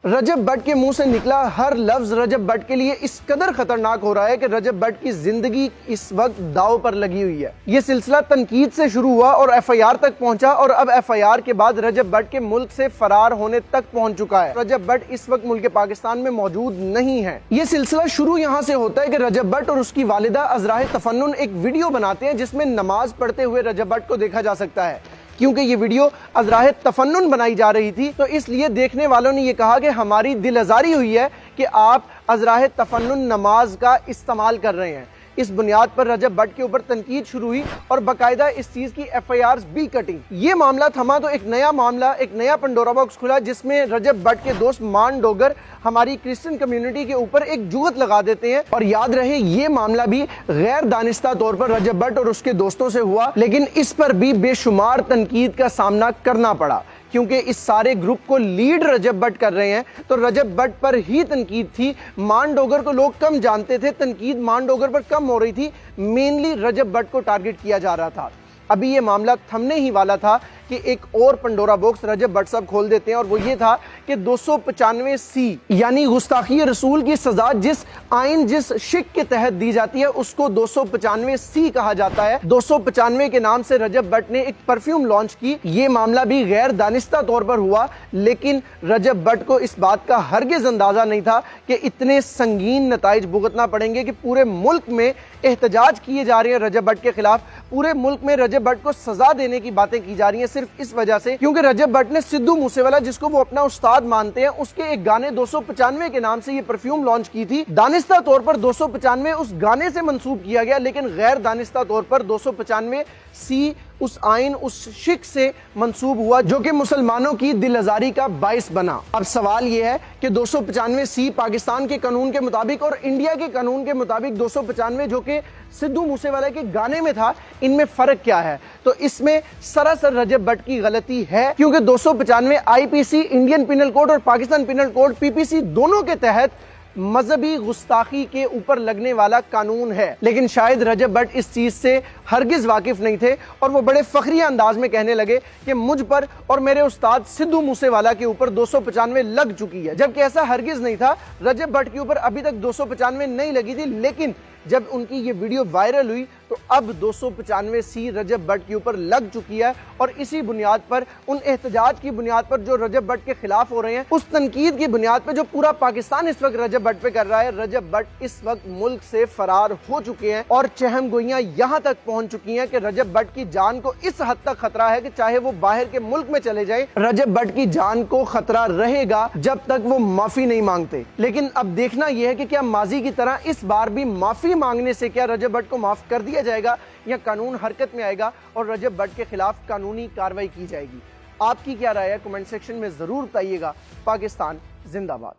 रजब भट्ट के मुंह से निकला हर लफ्ज रजब भट्ट के लिए इस कदर खतरनाक हो रहा है कि रजब भट्ट की जिंदगी इस वक्त दाव पर लगी हुई है। ये सिलसिला तनकीद से शुरू हुआ और एफआईआर तक पहुंचा और अब एफआईआर के बाद रजब भट्ट के मुल्क से फरार होने तक पहुंच चुका है। रजब भट्ट इस वक्त मुल्क पाकिस्तान में मौजूद नहीं है। ये सिलसिला शुरू यहाँ से होता है कि रजब भट्ट और उसकी वालिदा अजराह तफन्नुन एक वीडियो बनाते हैं जिसमें नमाज पढ़ते हुए रजब भट्ट को देखा जा सकता है। क्योंकि ये वीडियो अजराह तफन्नुन बनाई जा रही थी तो इसलिए देखने वालों ने ये कहा कि हमारी दिल आज़ारी हुई है कि आप अजराह तफन्नुन नमाज का इस्तेमाल कर रहे हैं। इस बुनियाद पर रजब भट्ट के ऊपर तनकीद शुरू हुई और बाकायदा इस चीज़ की एफआईआर भी कटी। ये मामला थमा तो एक नया मामला, एक नया पंडोरा बॉक्स खुला जिसमें रजब भट्ट के दोस्त मान डोगर हमारी क्रिश्चियन कम्युनिटी के ऊपर एक जुगत लगा देते हैं। और याद रहे ये मामला भी गैर दानिस्ता तौर पर रजब भट्ट और उसके दोस्तों से हुआ, लेकिन इस पर भी बेशुमार तनकीद का सामना करना पड़ा क्योंकि इस सारे ग्रुप को लीड रजब भट्ट कर रहे हैं। तो रजब भट्ट पर ही तनकीद थी। मान डोगर को लोग कम जानते थे, तनकीद मान डोगर पर कम हो रही थी। मेनली रजब भट्ट को टारगेट किया जा रहा था। अभी ये मामला थमने ही वाला था कि एक और पंडोरा बॉक्स रजब भट्ट साहब खोल देते हैं और वो ये था कि 295C यानी गुस्ताखी रसूल की सजा जिस आइन जिस शिक के तहत दी जाती है उसको 295C कहा जाता है। 295 के नाम से रजब भट्ट ने एक परफ्यूम लॉन्च की। ये मामला भी गैर दानिस्ता तौर पर हुआ, लेकिन रजब भट्ट को इस बात का हरगिज अंदाजा नहीं था कि इतने संगीन नताइज भुगतना पड़ेंगे कि पूरे मुल्क में एहतजाज किए जा रहे हैं रजब भट्ट के खिलाफ। पूरे मुल्क में रजब भट्ट को सजा देने की बातें की जा रही हैं सिर्फ इस वजह से क्योंकि रजब भट्ट ने सिद्धू मूसेवाला, जिसको वो अपना उस्ताद मानते हैं, उसके एक गाने 295 के नाम से ये परफ्यूम लॉन्च की थी। दानिस्ता तौर पर 295 उस गाने से मंसूब किया गया, लेकिन गैर दानिस्ता तौर पर 295C उस आइन उस शिक से मंसूब हुआ जो कि मुसलमानों की दिल आज़ारी का बाइस बना। अब सवाल यह है कि 295C पाकिस्तान के कानून के मुताबिक और इंडिया के कानून के मुताबिक 295 जो कि सिद्धू मूसेवाला के गाने में था, इनमें फर्क क्या है? तो इसमें सरासर रजब भट्ट की गलती है क्योंकि 295 आईपीसी, इंडियन पिनल कोड और पाकिस्तान पिनल कोड पीपीसी दोनों के तहत मजहबी गुस्ताखी के ऊपर लगने वाला कानून है। लेकिन शायद रजब भट्ट इस चीज से हरगिज वाकिफ नहीं थे और वो बड़े फखरिया अंदाज में कहने लगे कि मुझ पर और मेरे उस्ताद सिद्धू मूसेवाला के ऊपर 295 लग चुकी है, जबकि ऐसा हरगिज नहीं था। रजब भट्ट के ऊपर अभी तक 295 नहीं लगी थी, लेकिन जब उनकी ये वीडियो वायरल हुई तो अब 295C रजब भट्ट के ऊपर लग चुकी है। और इसी बुनियाद पर, उन एहतजाज की बुनियाद पर जो रजब भट्ट के खिलाफ हो रहे हैं, उस तनकीद की बुनियाद पर जो पूरा पाकिस्तान इस वक्त रजब भट्ट पे कर रहा है, रजब भट्ट इस वक्त मुल्क से फरार हो चुके हैं और चहम गोइयां यहां तक पहुंच चुकी हैं कि रजब भट्ट की जान को इस हद तक खतरा है कि चाहे वो बाहर के मुल्क में चले जाए, रजब भट्ट की जान को खतरा रहेगा जब तक वो माफी नहीं मांगते। लेकिन अब देखना यह है कि क्या माजी की तरह इस बार भी माफी मांगने से क्या रजब भट्ट को माफ कर दिया जाएगा या कानून हरकत में आएगा और रजब भट्ट के खिलाफ कानूनी कार्रवाई की जाएगी? आपकी क्या राय है? कमेंट सेक्शन में जरूर बताइएगा। पाकिस्तान जिंदाबाद।